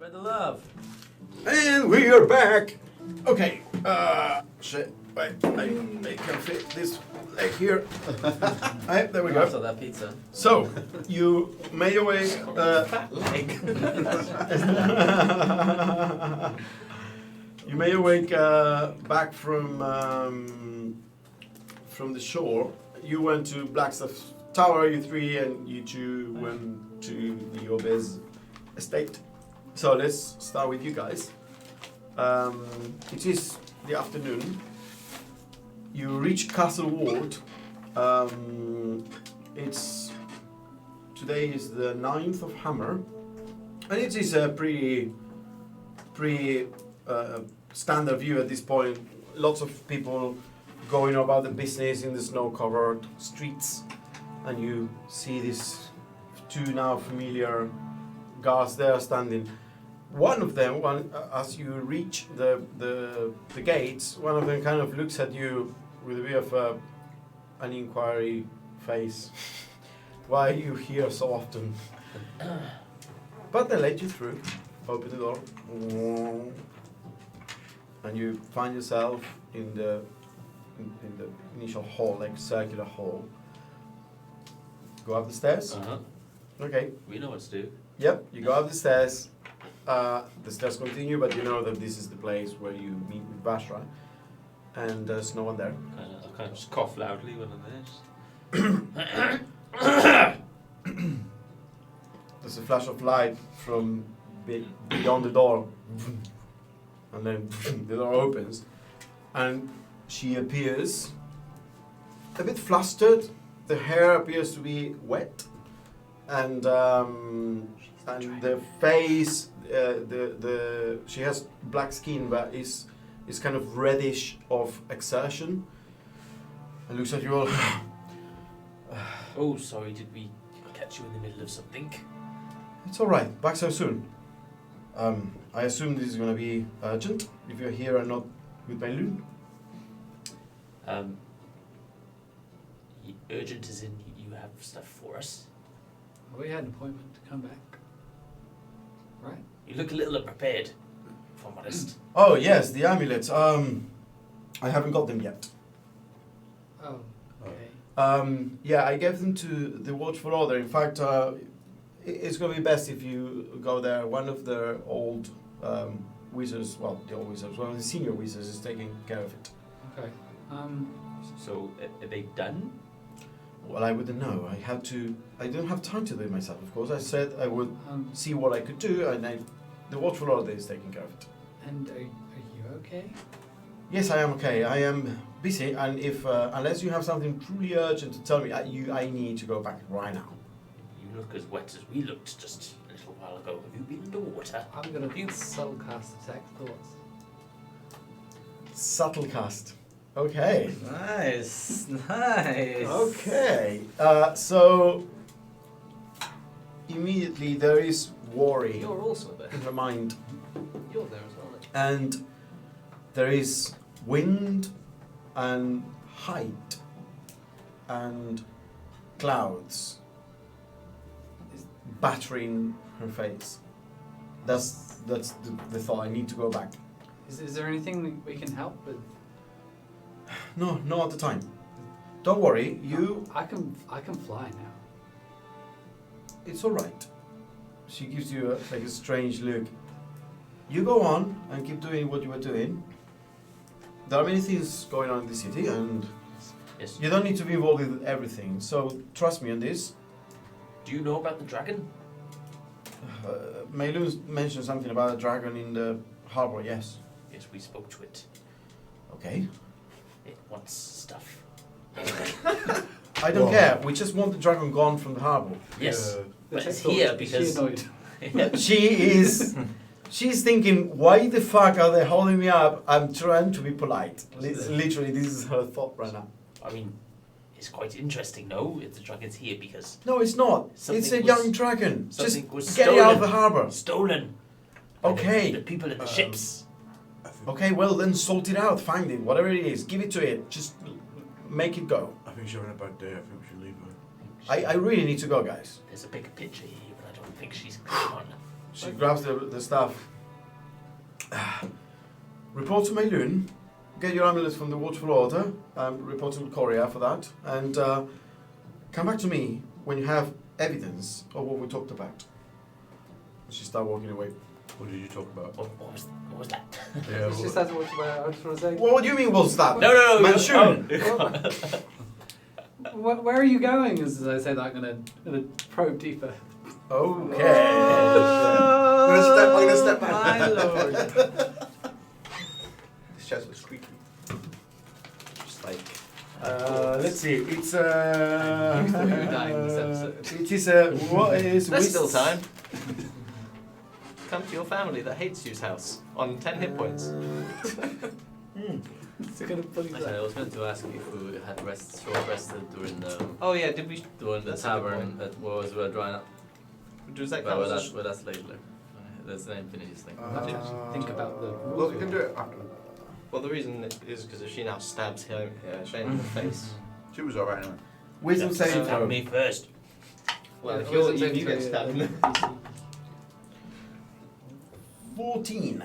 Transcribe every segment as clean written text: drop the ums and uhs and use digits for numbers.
Spread the love. And we are back. Okay. Shit. Wait, I can fit this leg here. Right, there we go. After that pizza. So, you made your way. You made your way back from the shore. You went to Blackstaff Tower, you three, and you two went to the Obez estate. So let's start with you guys. It is the afternoon. You reach Castle Ward. Today is the 9th of Hammer, and it is a pretty standard view at this point. Lots of people going about the business in the snow-covered streets, and you see these two now familiar guards there standing. One of them, as you reach the gates, one of them kind of looks at you with a bit of an inquiry face. Why are you here so often? But they let you through. Open the door, and you find yourself in the initial hall, like circular hall. Go up the stairs. Okay. We know what to do. Yep. You go up the stairs. The stairs continue, but you know that this is the place where you meet with Vashra, and there's no one there. I kind of just cough loudly when I'm there. There's a flash of light from beyond the door, and then the door opens, and she appears a bit flustered. The hair appears to be wet, and the face, she has black skin, but is kind of reddish of exertion. And looks at you all. Oh, sorry, did we catch you in the middle of something? It's all right. Back so soon. I assume this is going to be urgent if you're here and not with Bailun. Urgent as in you have stuff for us? We had an appointment to come back. Right? You look a little unprepared, if I'm honest. Oh yes, the amulets. I haven't got them yet. Oh, okay. Yeah, I gave them to the Watchful Order. In fact, it's going to be best if you go there. One of the old wizards, well, the old wizards, one of the senior wizards is taking care of it. Okay. So, are they done? Well, I wouldn't know. I didn't have time to do it myself, of course. I said I would see what I could do, and the Watchful Order is taking care of it. And are you okay? Yes, I am okay. I am busy, and if unless you have something truly urgent to tell me, I need to go back right now. You look as wet as we looked just a little while ago. Have you been underwater? I'm going to subtle cast detect thoughts. Subtle cast. Okay. Nice. Okay. So immediately there is worry You're also there. in her mind, You're there as well. and there is wind and height and clouds battering her face. That's the thought. I need to go back. Is there anything that we can help with? No, not at the time. Don't worry. I can fly now. It's all right. She gives you a strange look. You go on and keep doing what you were doing. There are many things going on in the city, and Yes. you don't need to be involved with everything. So trust me on this. Do you know about the dragon? Maylun mentioned something about a dragon in the harbor. Yes. Yes, we spoke to it. Okay. It wants stuff. I don't care. We just want the dragon gone from the harbor. Yes, but Detect it's thoughts. here Is because... she annoyed? She's thinking, why the fuck are they holding me up? I'm trying to be polite. Literally, this is her thought right now. I mean, it's quite interesting, no? If the dragon's here because No, it's not. Something It's a was- young dragon. Just something was get it out of the stolen. harbor. stolen. by Okay. The people in the ships. Okay, well then sort it out. Find it. Whatever it is, give it to it. Just make it go. I think she's having a bad day. I think we should leave her. I really need to go, guys. There's a bigger picture here, but I don't think she's going on. She grabs the staff. Report to Meilun. Get your amulet from the Watchful Order. Report to Coria for that. And come back to me when you have evidence of what we talked about. She started walking away. What did you talk about? What was that? Yeah, It's just that's what I just want to say. What do you mean, what's that? No. Manchun! Where are you going? As I say that, I'm gonna probe deeper. Okay. I'm gonna step back. My lord. This chest was squeaky. Just like. Let's see. It's You thought you were dying this episode. It is what is There's still time. Come to your family that hates you's house on 10 hit points. It's gonna bully Actually, I that. was meant to ask you if we had short rested during the Oh yeah, did we? during the That's a good tavern point. that was drying up. Was that Well, conversation? that's later. That's the Infinity's thing. I didn't actually think about the rules. Well, we can do it after. Well, the reason is because if she now stabs him, Shane in the face. She was alright anyway. wisdom saving Tell throw. me first. Well, Yeah, if it you're, wasn't you, saving you get throw, stabbed in the DC. 14.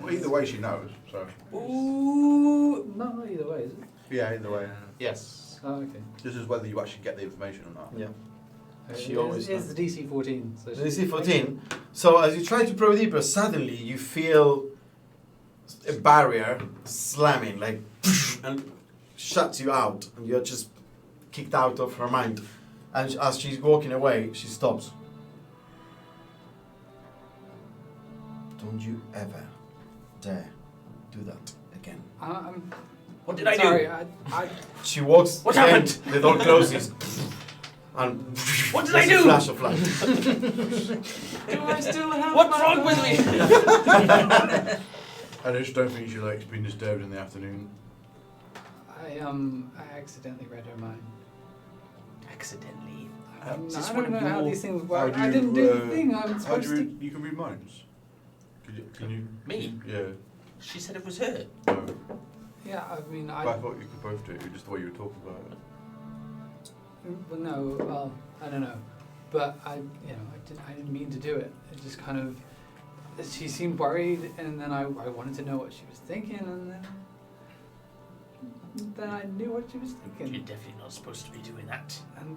Well, either way, she knows. So Ooh, not either way, is it? yeah, either way. Yes. Oh, okay. This is whether you actually get the information or not. Yeah. She It always is the DC 14. So DC 14. So as you try to probe deeper, suddenly you feel a barrier slamming, like, and shuts you out, and you're just kicked out of her mind. And as she's walking away, she stops. Don't you ever dare do that again. I'm What did I sorry, do? I She walks. What again, happened? The door closes. And What did there's I do? A flash of light. Do I still have What's wrong with me? I just don't think she likes being disturbed in the afternoon. I accidentally read her mind. Accidentally. I Is this don't one know of how your- these things How work. do I you, didn't do the thing I'm How do supposed you to. read? You can read minds. Can you? Me? Yeah. She said it was her. No. Yeah, I mean, But I thought you could both do it. Just the way you were talking about it. Well, no, well, I don't know, but I didn't mean to do it. It just kind of, she seemed worried, and then I wanted to know what she was thinking, and then I knew what she was You're thinking. definitely not supposed to be doing that.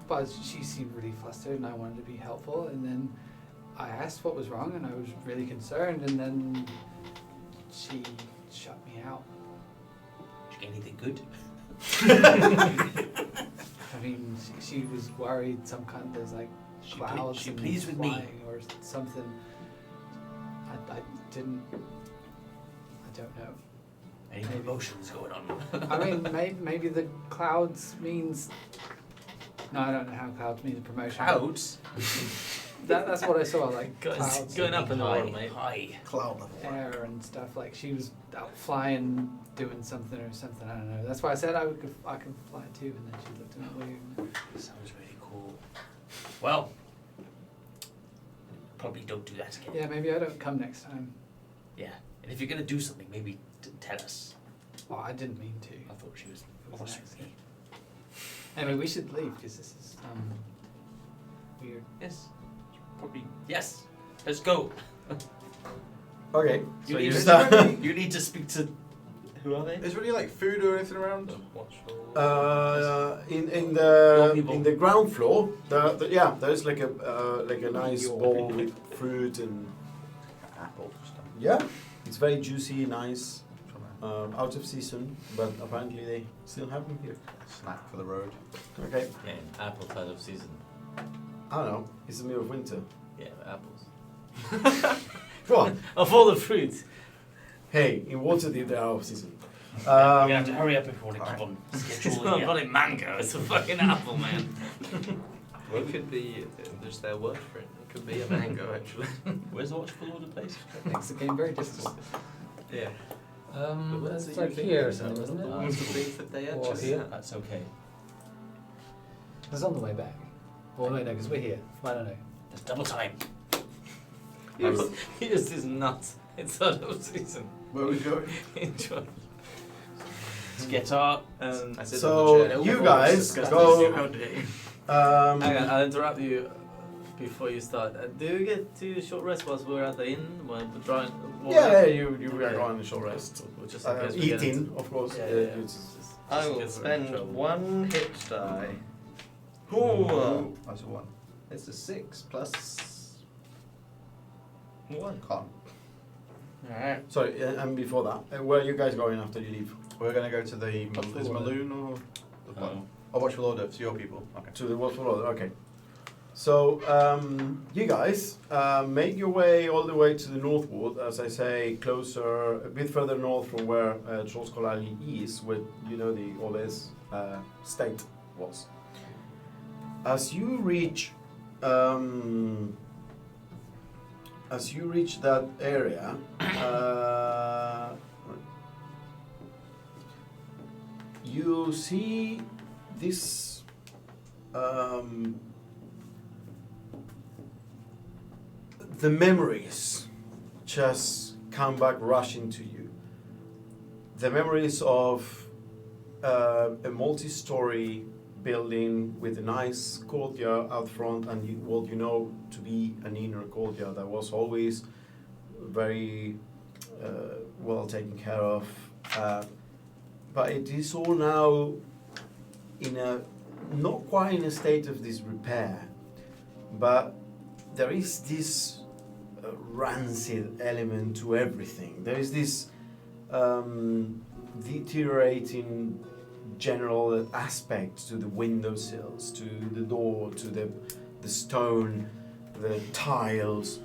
But she seemed really flustered, and I wanted to be helpful, and then I asked what was wrong, and I was really concerned, and then she shut me out. Did you get anything good? I mean, she was worried. There's like clouds She and pleased with me. flying or something. I didn't. I don't know. Any emotions going on? I mean, maybe the clouds means. No, I don't know how clouds mean promotion. Clouds? That's what I saw, like Going- clouds, going up in the High, world, mate. High. Cloud level. air and stuff. Like she was out flying, doing something or something. I don't know. That's why I said I could fly too. And then she looked at me weird. Sounds really cool. Well, probably don't do that again. Yeah, maybe I don't come next time. Yeah. And if you're going to do something, maybe tell us. Well, I didn't mean to. I thought she was It was an awesome. accident. Anyway, we should leave because this is weird. Yes. Probably. Yes. Let's go. Okay. You, So need you to, start. you need to speak to. Who are they? Is there any like food or anything around? Watchful. In Your the people. ground floor, yeah, there's like a nice Your bowl people. with fruit and Apple stuff. yeah, it's very juicy, nice, out of season, but apparently they still have them here. Snack for the road. Okay, Yeah, apples out of season. I don't know. It's the middle of winter. Yeah, apples. What? Of all the fruits. Hey, in Waterdeep they're out of season. We're going to have to hurry up if we want to keep on It's schedule not a here. bloody mango, it's a fucking apple, man. Well, it could be just their word for it. It could be a mango, actually. Where's the Watchful Order place? That makes the game very difficult. Yeah. But where's It's the like UV here or cell? something, isn't The it? ones that believe that they are Or just. here. That's okay. It's on the way back. Well, no, because we're here. I don't know. There's double time. Yours is nuts. It's out of season. Where are we going? Enjoy. Let's get our. I sit on the So chair. you guys Disgusting. go. How dare you. Um, Hang on, I'll interrupt you. Before you start, do you get to short rest whilst we're at the inn? When we're trying? You are Okay. going on a short rest. Just in case we get Eating, into- of course. Yeah, It's- Just I in will case we're in spend trouble. 1 hit die. Ooh, that's a 1. It's a 6 plus 1. Con. Alright. Sorry, and before that, where are you guys going after you leave? We're gonna go to the is Buffalo. Maloon or the Oh. Oh, Watchful Order. It's your people. Okay. To the Watchful Order, okay. So, you guys make your way all the way to the northward, as I say, closer, a bit further north from where Trollskolali is, where you know the Oles state was. As you reach that area, you see this the memories just come back rushing to you. The memories of a multi-story building with a nice courtyard out front, and what you know to be an inner courtyard that was always very well taken care of. But it is all now in a not quite in a state of disrepair, but there is this rancid element to everything. There is this deteriorating general aspect to the windowsills, to the door, to the stone, the tiles.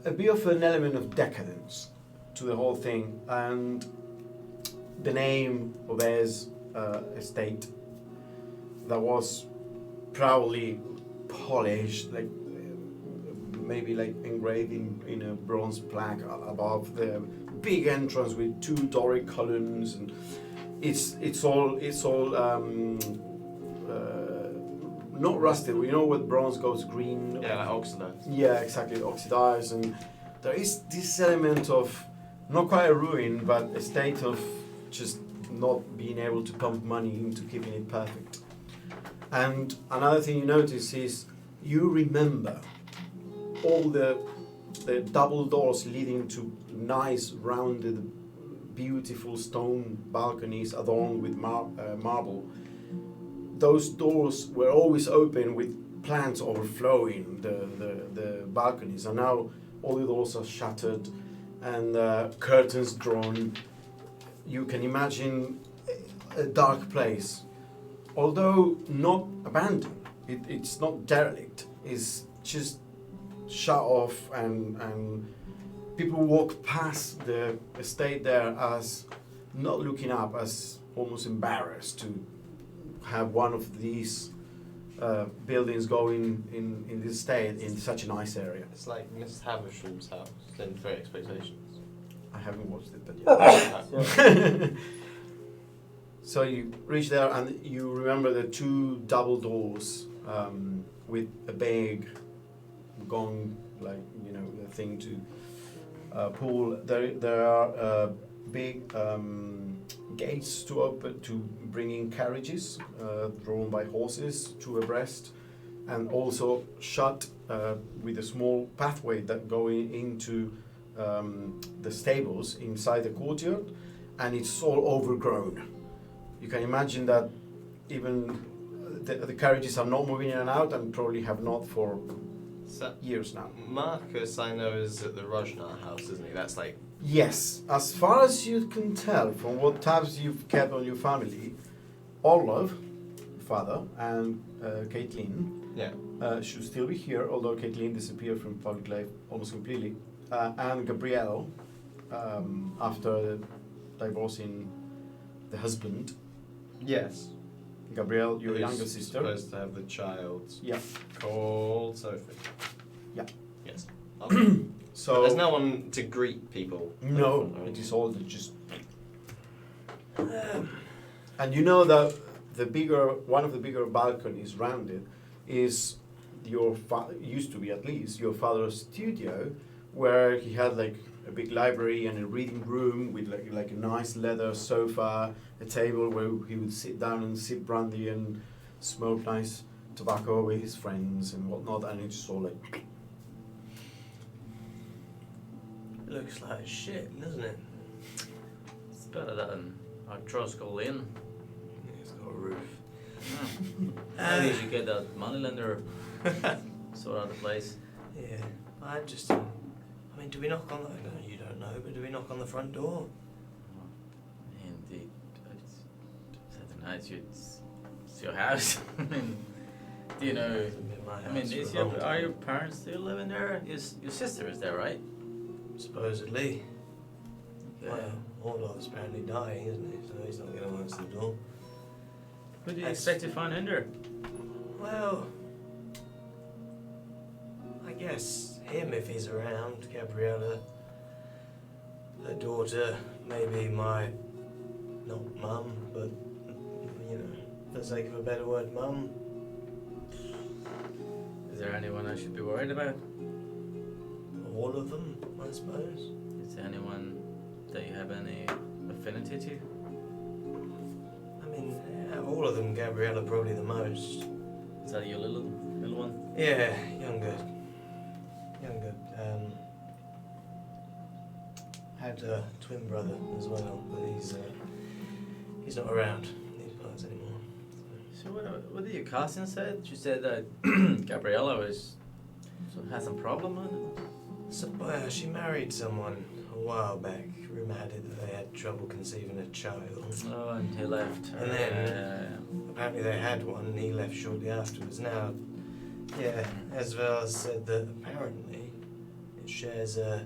A bit of an element of decadence to the whole thing, and the name of Ayers estate that was proudly polished, like maybe like engraved in a bronze plaque above the big entrance with 2 Doric columns, and it's all not rusted. We know what bronze goes green. Yeah, like oxidized. Yeah, exactly, oxidized, and there is this element of not quite a ruin, but a state of just not being able to pump money into keeping it perfect. And another thing you notice is you remember all the double doors leading to nice, rounded, beautiful stone balconies adorned with marble. Those doors were always open with plants overflowing the balconies, and now all the doors are shuttered and curtains drawn. You can imagine a dark place, although not abandoned. It's not derelict. It's just shut off, and people walk past the estate there as not looking up, as almost embarrassed to have one of these buildings going in this state in such a nice area. It's like Miss Havisham's house in Great Expectations. I haven't watched it, but yeah. So you reach there and you remember the 2 double doors with a big gong, like, you know, the thing to pull. There are big gates to open to bring in carriages drawn by horses 2 abreast, and also shut with a small pathway that going into the stables inside the courtyard, and it's all overgrown. You can imagine that even the carriages are not moving in and out, and probably have not for So, years now. Marcus, I know, is at the Rojnar house, isn't he? That's like, Yes, as far as you can tell from what tabs you've kept on your family, Orlov, father, and Caitlin yeah. should still be here, although Caitlin disappeared from public life almost completely, and Gabrielle, after divorcing the husband. Yes. Gabrielle, your Who's younger sister. supposed to have the child Yeah. called Sophie. Yeah. Yes. So But there's no one to greet people. no, it is all just. And you know that one of the bigger balconies rounded is used to be at least your father's studio, where he had like a big library and a reading room with like a nice leather sofa, a table where he would sit down and sip brandy and smoke nice tobacco with his friends and whatnot, and it's all like. It looks like shit, doesn't it? It's better than our Troskull Inn. It's got a roof. Maybe you should get that moneylender sort out the place. Yeah, I just. I mean, do we knock on the? No, you don't know, but do we knock on the front door? Indeed. I don't know, it's your house. I mean, do you know? It's been my I mean, house is for a long are your time. parents still living there? Your sister is there, right? Supposedly. Yeah. Well, Orlov's apparently dying, isn't he? So he's not going to answer the door. Who do you That's- expect to find in there? Well, I guess him if he's around, Gabriella, her daughter, maybe my, not mum, but, you know, for the sake of a better word, mum. Is there anyone I should be worried about? All of them, I suppose. Is there anyone that you have any affinity to? I mean, out of all of them, Gabriella probably the most. Is that your little one? Yeah, younger. Had a twin brother as well, but he's not around these parts anymore. So what did your cousin said? She said that Gabriella has some problem with it. So, she married someone a while back. Rumour had it that they had trouble conceiving a child. Oh, and he left. And then- Apparently they had one and he left shortly afterwards. Now, yeah, Esvel said that apparently it shares a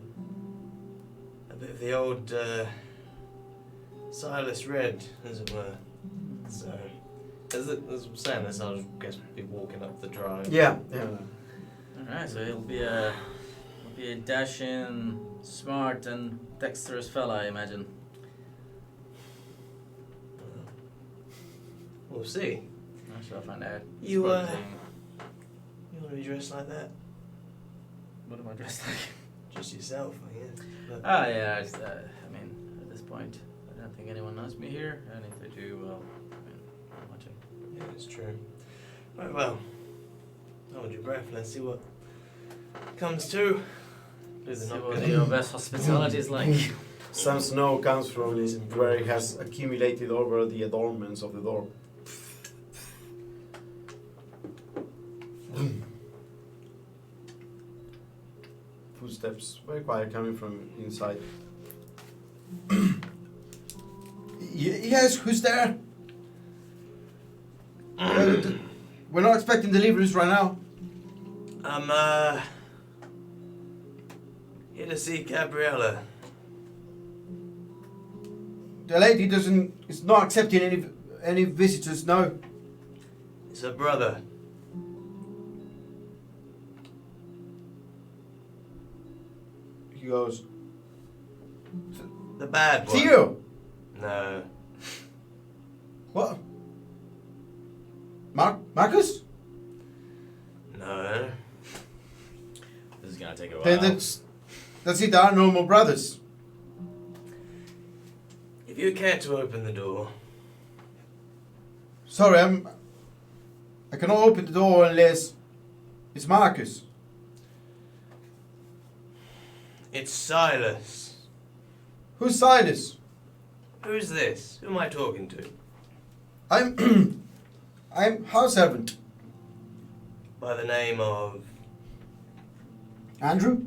bit of the old Silas Red, as it were. So, as I'm saying this, I'll guess be walking up the drive. Yeah. Alright, so he'll be a dashing, smart, and dexterous fella, I imagine. We'll see. I shall find out. You, Probably- You want to be dressed like that? What am I dressed like? Just yourself, I guess. But Ah, yeah. I mean, at this point, I don't think anyone knows me here, and if they do, well, I mean, I'm watching. yeah, it's true. Right, well, hold your breath. Let's see what comes to. Do the See knock what again. your best hospitality is like. Some snow comes from where it has accumulated over the adornments of the door. Footsteps, very quiet, coming from inside. Yes, who's there? We're not expecting deliveries right now. I'm here to see Gabriella. The lady is not accepting any visitors. No. It's her brother. He goes, The bad one. Theo. No. What? Marcus? No. This is gonna take a while. Then that's it. There are no more brothers. If you care to open the door, Sorry, I cannot open the door unless it's Marcus. it's Silas. Who's Silas? Who's this? Who am I talking to? I'm house servant. By the name of... Andrew?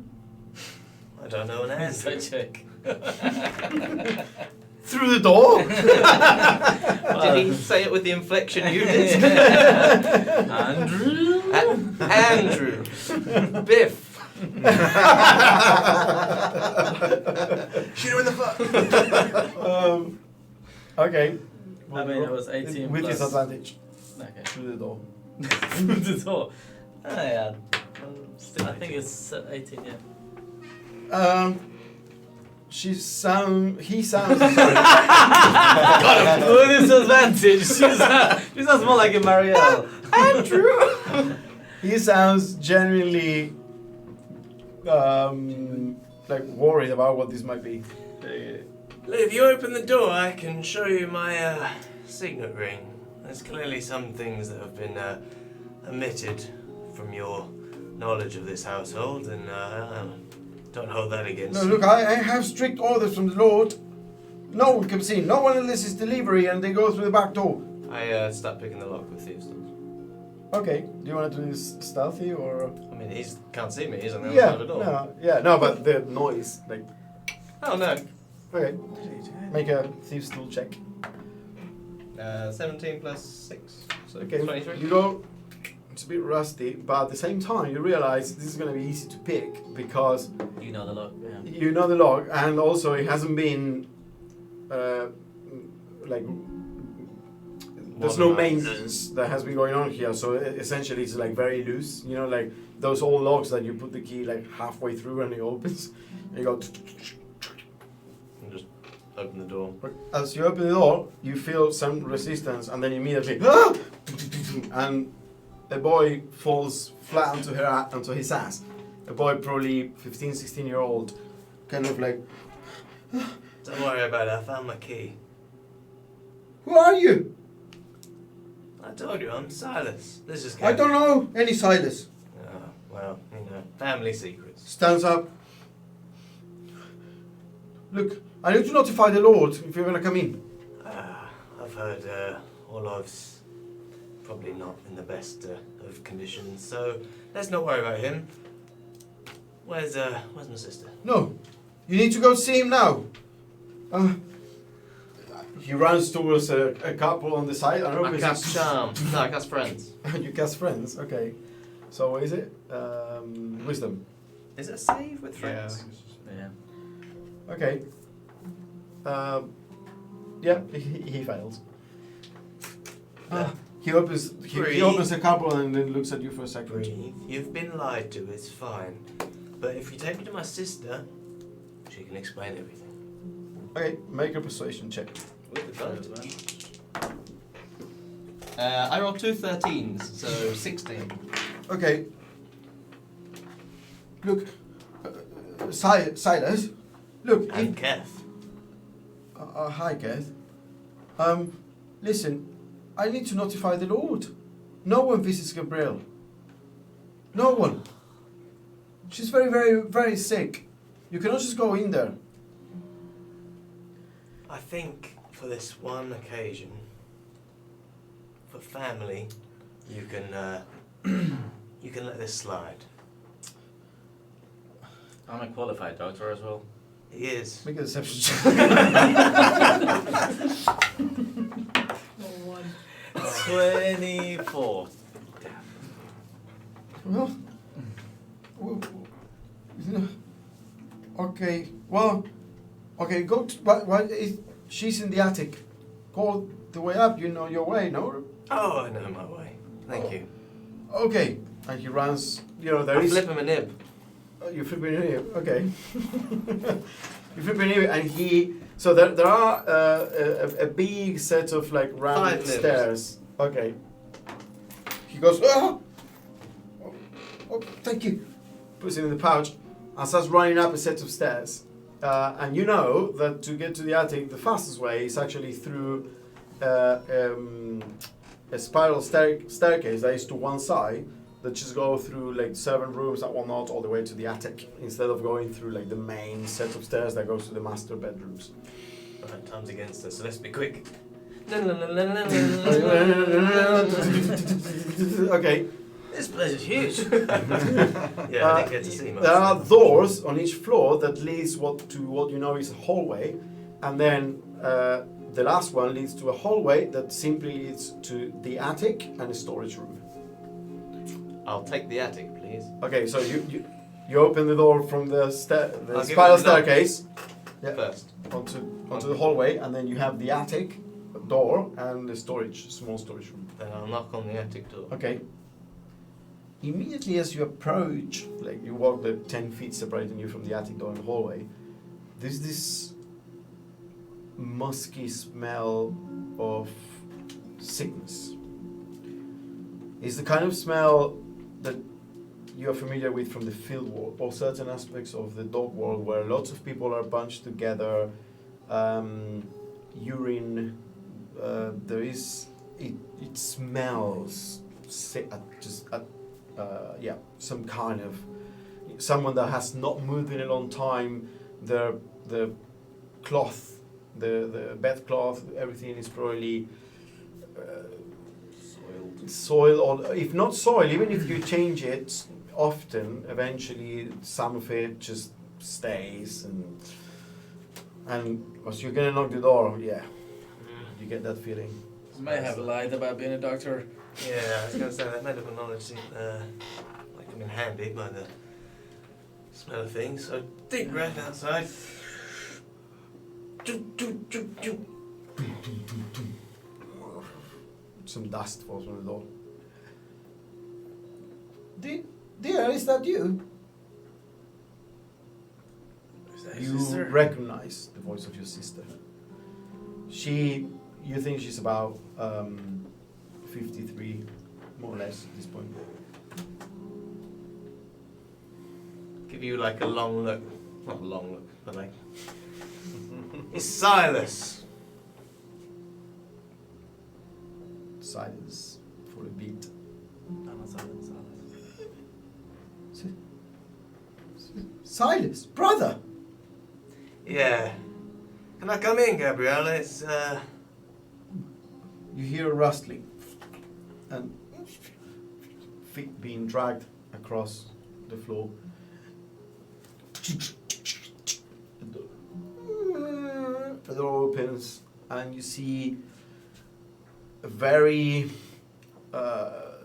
I don't know an answer. Insight check. Through the door? Did he say it with the inflection you did? Andrew? Andrew. Biff. Shoot him in the foot. Okay. I mean, it was 18 with plus. disadvantage. Okay. Through the door. the door. Oh, yeah. Still I think it's 18, yeah. He sounds. Sorry. Got him! With disadvantage. She sounds more like a Marielle. Andrew. He sounds genuinely like worried about what this might be. If you open the door, I can show you my signet ring. There's clearly some things that have been omitted from your knowledge of this household, and don't hold that against No, you. look, I have strict orders from the Lord. No one comes in. No one unless it's delivery and they go through the back door. I start picking the lock with thieves' tools. Okay, do you want to do this stealthy or? I mean, he can't see me. He's on the other side of the door. No, but the noise, like, Oh no. okay, make a thieves' tool check. 17 plus 6, so Okay, 23. you go. It's a bit rusty, but at the same time, you realize this is going to be easy to pick because You know the lock. Yeah. you know the lock, and also it hasn't been like there's no Modernized. maintenance that has been going on here, so essentially it's like very loose. You know, like those old locks that you put the key like halfway through and it opens. And you go. And just open the door. As you open the door, you feel some resistance, and then immediately, and a boy falls flat onto his ass. A boy, probably 15, 16-year-old, kind of like, Don't worry about it. I found my key. who are you? I told you, I'm Silas. This is. I don't know any Silas. Oh, well, family secrets. Stands up. Look, I need to notify the Lord if you're gonna come in. I've heard Orlov's probably not in the best of conditions, so let's not worry about him. Where's my sister? No, you need to go see him now. He runs towards a couple on the side. I don't know I if cast it's charm. No, I cast friends. you cast friends. Okay, so what is it? Wisdom. Is it a save with Yeah, I friends? think it's just- Yeah. Okay. Yeah, he fails. He opens. He Breathe. opens a couple and then looks at you for a second. Breathe. You've been lied to, it's fine. But if you take me to my sister, she can explain everything. Okay, make a persuasion check. With advantage. I rolled 2 13s, so 16. Okay. Look, Silas. Look. And Keth. Hi, Keth. Listen, I need to notify the Lord. No one visits Gabrielle. No one. She's very, very, very sick. You cannot just go in there. I think for this one occasion, for family, you can you can let this slide. I'm a qualified doctor as well. He is. Make a deception check. 24. Well, okay. Well, okay. Go. She's in the attic. Go the way up. You know your way, no? Oh, I know my way. Thank you. Okay. And he runs. You know there I is. flip him a nib. You flip your nib. Okay. You flip your nib, and he. So there are a big set of like round 5 nibs. stairs. Okay. He goes. Ah! Oh, thank you. Puts it in the pouch and starts running up a set of stairs. And you know that to get to the attic, the fastest way is actually through a spiral staircase that is to one side that just go through like 7 rooms and whatnot all the way to the attic instead of going through like the main set of stairs that goes to the master bedrooms. Right, time's against us, so let's be quick. Okay. This place is huge. Yeah, I didn't get to see much. There are doors on each floor that leads to what you know is a hallway, and then the last one leads to a hallway that simply leads to the attic and a storage room. I'll take the attic, please. Okay, so you open the door from the I'll give spiral it a knock. staircase Yeah. First. onto the hallway, and then you have the attic door and the small storage room. Then I'll knock on the attic door. Okay. Immediately as you approach, like you walk the 10 feet separating you from the attic door and hallway, there's this musky smell of sickness. It's the kind of smell that you're familiar with from the field world or certain aspects of the dog world where lots of people are bunched together, urine, it smells sit at some kind of someone that has not moved in a long time. The cloth, the bedcloth, everything is probably soil, or if not soil, even if you change it often, eventually some of it just stays, and as you're gonna knock the door, yeah, you get that feeling. You might have lied about being a doctor. Yeah, I was going to say that medical knowledge seemed like come in handy by the smell of things. So deep breath outside. Some dust falls on the door. Dear, is that you? Is that You your sister? recognize the voice of your sister. You think she's about 53, more or less, at this point. Give you like a long look. Not a long look, but like. It's Silas. Silence for a beat. No, not silence. Silas, brother. Yeah. Can I come in, Gabriella? It's You hear a rustling and feet being dragged across the floor. The door opens and you see a very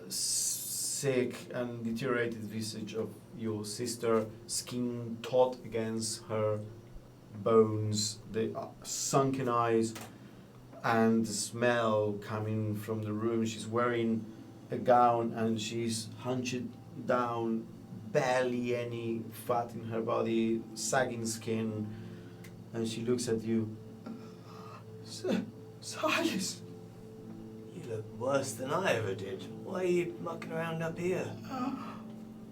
sick and deteriorated visage of your sister, skin taut against her bones, the sunken eyes, and the smell coming from the room. She's wearing a gown and she's hunched down, barely any fat in her body, sagging skin, and she looks at you. Silas. you look worse than I ever did. Why are you mucking around up here?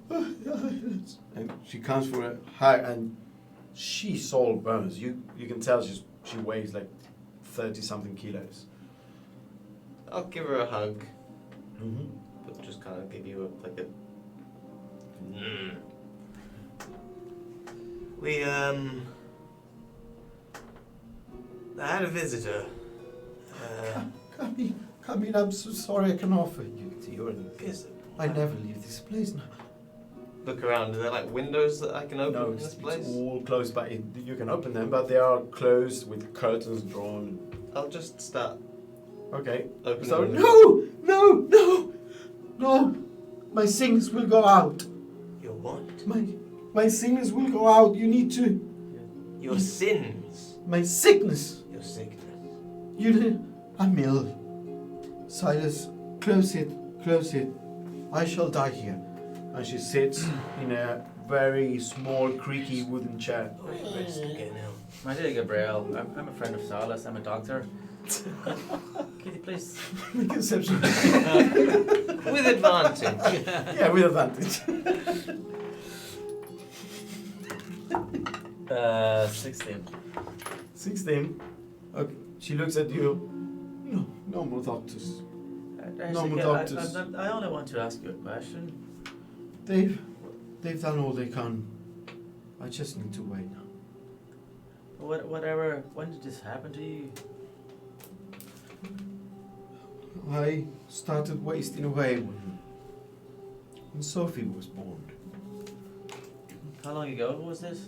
And she comes for a high, and she's all bones. You can tell she weighs like 30-something kilos. I'll give her a hug, Mm-hmm. but just kind of give you a We I had a visitor. Come in, I'm so sorry I can offer you. You're Is- I never leave this place now. Look around. Are there like windows that I can open No, in this it's place? all closed, but you can open them, but they are closed with curtains drawn. I'll just start Okay. opening So them. No! My signals will go out. Your what? My signals will go out. You need to. Your sins. My sickness. Your sickness. I'm ill. Silas, close it. I shall die here. And she sits in a very small, creaky wooden chair. Oh, you rest again now. My dear Gabrielle, I'm a friend of Silas. I'm a doctor. Kitty, please. Conception. With advantage. Yeah, with advantage. 16. 16. Okay. She looks at you. No more doctors. Actually, more I doctors. only want to ask you a question. They've done all they can. I just need to wait now. Whatever. When did this happen to you? I started wasting away when Sophie was born. How long ago was this?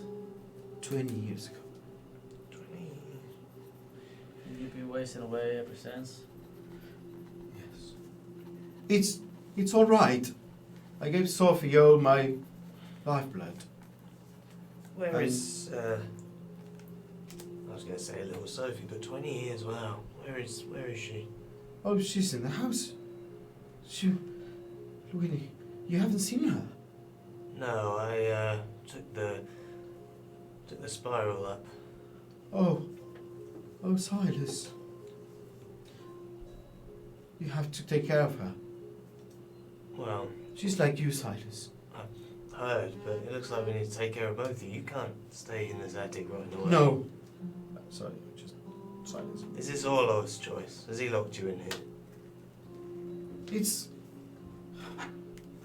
20 years ago. And you've been wasting away ever since. Yes. It's all right. I gave Sophie all my lifeblood. Where is I was going to say little Sophie, but 20 years. Wow. Where is she? Oh, she's in the house. Really, you haven't seen her? No, I took the spiral up. Oh, Silas. You have to take care of her. Well, She's like you, Silas. heard, but it looks like we need to take care of both of you. You can't stay in this attic rotting away. No. Sorry, just silence. Is this Orlo's choice? Has he locked you in here?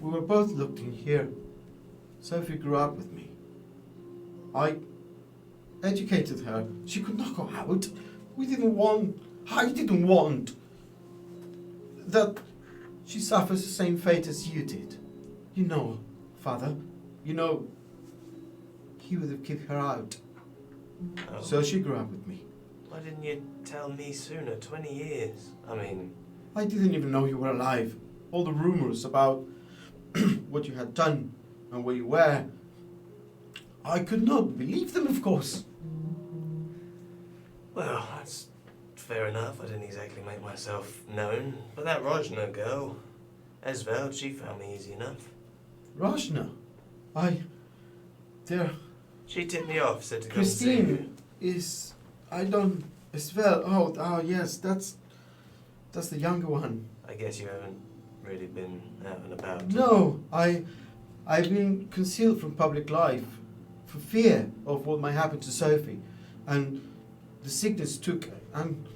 We were both looking here. Sophie grew up with me. I educated her. She could not go out. I didn't want that she suffers the same fate as you did. You know, Father, you know, he would have kicked her out. Oh. So she grew up with me. Why didn't you tell me sooner? 20 years. I mean, I didn't even know you were alive. All the rumors about what you had done and where you were, I could not believe them, of course. well, that's fair enough. I didn't exactly make myself known. But that Rajna girl, Esveld, she found me easy enough. Rajna, She tipped me off, said to come and see you. Christine is, I don't, as well. Oh yes, that's the younger one. I guess you haven't really been out and about. No, I've been concealed from public life for fear of what might happen to Sophie, and the sickness took, and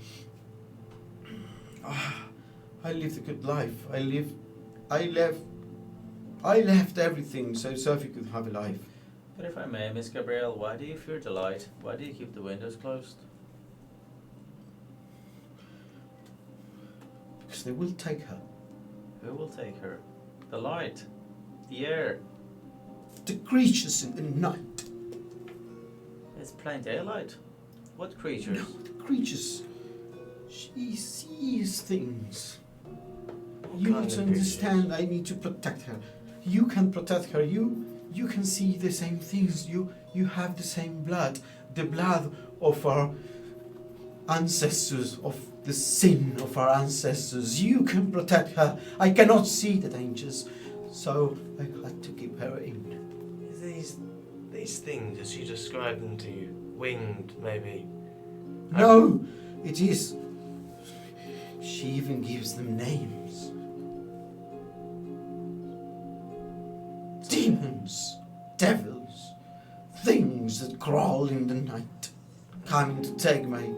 I lived a good life. I left everything so Sophie could have a life. But if I may, Miss Gabrielle, why do you fear the light? Why do you keep the windows closed? Because they will take her. Who will take her? The light? The air? The creatures in the night. It's plain daylight. What creatures? No, the creatures. She sees things. What You kind need to of understand. I need to protect her. You can protect her. You can see the same things. You have the same blood. The blood of our ancestors, of the sin of our ancestors. You can protect her. I cannot see the dangers, so I had to keep her in. These things, as she described them to you, winged maybe. No, it is. She even gives them names. Demons, devils, things that crawl in the night, coming to take my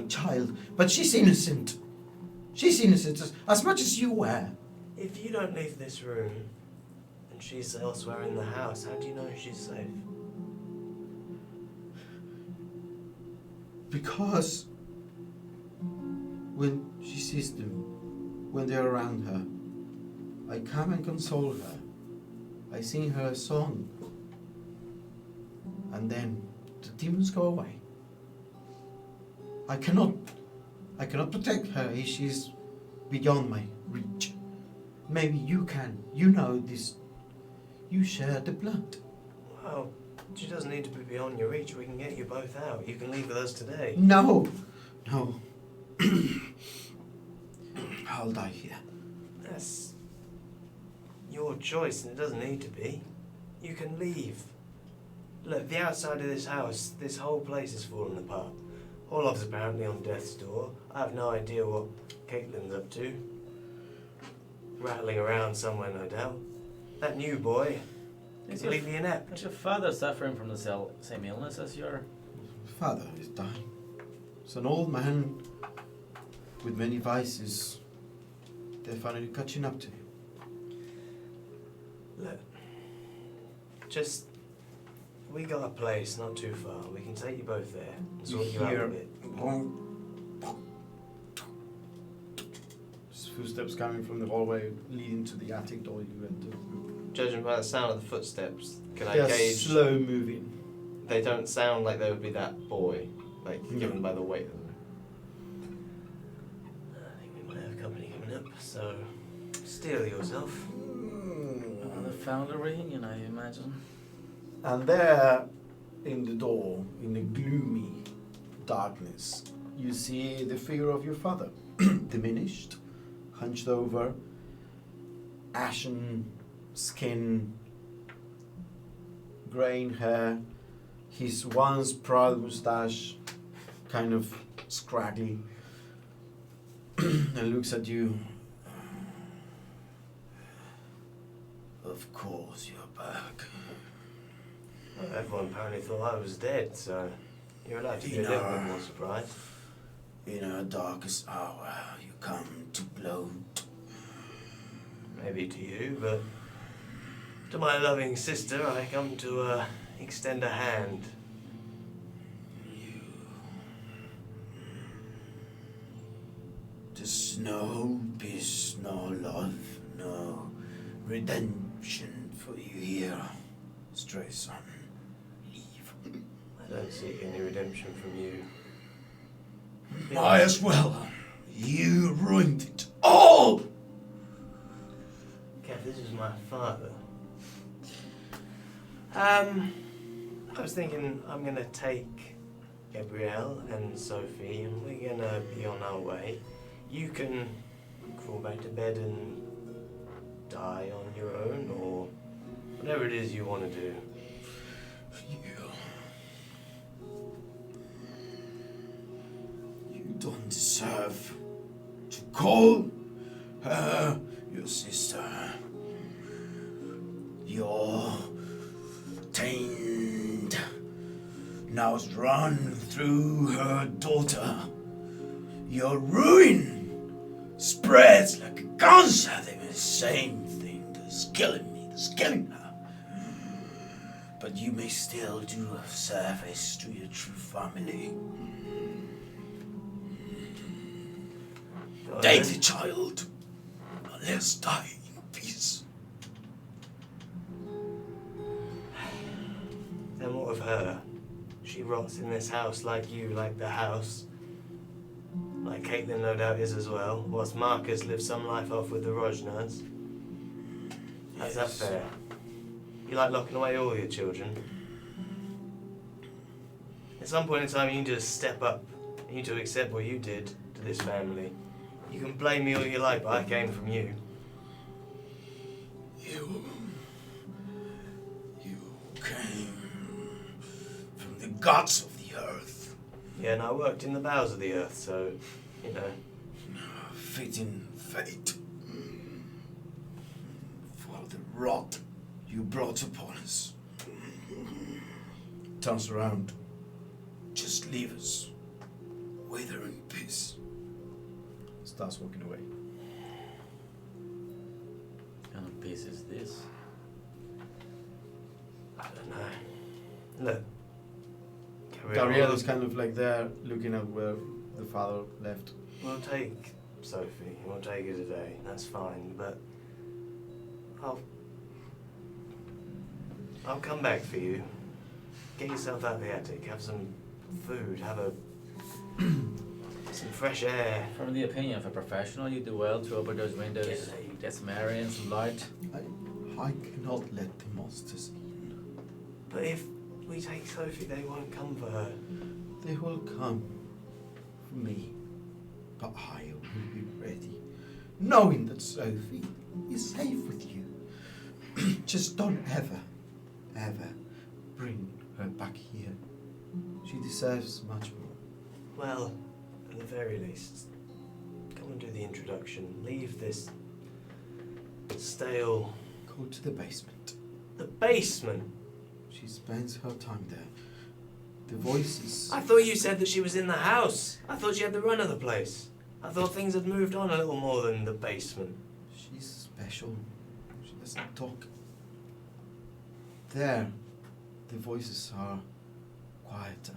child. But she's innocent. She's innocent as much as you were. If you don't leave this room and she's elsewhere in the house, how do you know she's safe? Because when she sees them, when they're around her, I come and console her. I sing her a song. And then the demons go away. I cannot protect her if she's beyond my reach. Maybe you can. You know this. You share the blood. Well, she doesn't need to be beyond your reach. We can get you both out. You can leave with us today. No. I'll die here. That's your choice, and it doesn't need to be. You can leave. Look, the outside of this house, this whole place is falling apart. Olaf's apparently on death's door. I have no idea what Caitlin's up to. Rattling around somewhere, no doubt. That new boy, Is your, completely inept. is your father suffering from the same illness as your... Father is dying. He's an old man with many vices. They're finally catching up to him. Look, we got a place not too far. We can take you both there and sort you out a bit. Footsteps coming from the hallway leading to the attic door you enter. Judging by the sound of the footsteps, can I They're gauge? slow moving. They don't sound like they would be that boy, like No. given by the weight of them. I think we might have company coming up, so steel yourself. Another family reunion, I imagine. And there, in the door, in the gloomy darkness, you see the figure of your father, diminished, hunched over, ashen skin, graying hair, his once proud moustache kind of scraggly, and looks at you. Of course you're back. Well, everyone apparently thought I was dead, so you're allowed to be a You little know. bit more surprised. In our darkest hour, you come to bloat. Maybe to you, but To my loving sister, I come to extend a hand. There's no peace, no love, no redemption for you here, stray son. Leave. I don't seek any redemption from you. Might as well. You ruined it all! Kev, this is my father. I was thinking I'm gonna take Gabrielle and Sophie and we're gonna be on our way. You can crawl back to bed and die on your own or whatever it is you want to do. You don't deserve to call her your sister. Your taint now run through her daughter. Your ruin spreads like a cancer. They're the same thing that's killing me, that's killing her. But you may still do a service to your true family. Take the child, and let's die in peace. Then what of her? She rots in this house like you, like the house. Like Caitlin no doubt is as well, whilst Marcus lives some life off with the Rojnas. How's that fair? You like locking away all your children? At some point in time you need to step up. You need to accept what you did to this family. You can blame me all you like, but I came from you. You came from the gods of the earth. Yeah, and I worked in the bowels of the earth, so, you know. Fitting fate for the rot you brought upon us. Turns around. Just leave us. Wither in peace. Starts walking away. What kind of peace is this? I don't know. Look. Gabrielle is kind of like there, looking at where the father left. We'll take Sophie. We'll take her today. That's fine, but I'll come back for you. Get yourself out of the attic. Have some food. Have some fresh air. From the opinion of a professional, you do well to open those windows, get some air in, some light. I cannot let the monsters in. But if we take Sophie, they won't come for her. They will come for me, but I will be ready, knowing that Sophie is safe with you. Just don't ever bring her back here. She deserves much more. Well, at the very least, come and do the introduction. Leave this stale... Go to the basement. The basement? She spends her time there. The voices... I thought you said that she was in the house. I thought she had the run of the place. I thought things had moved on a little more than the basement. She's special. She doesn't talk. There, the voices are quieter.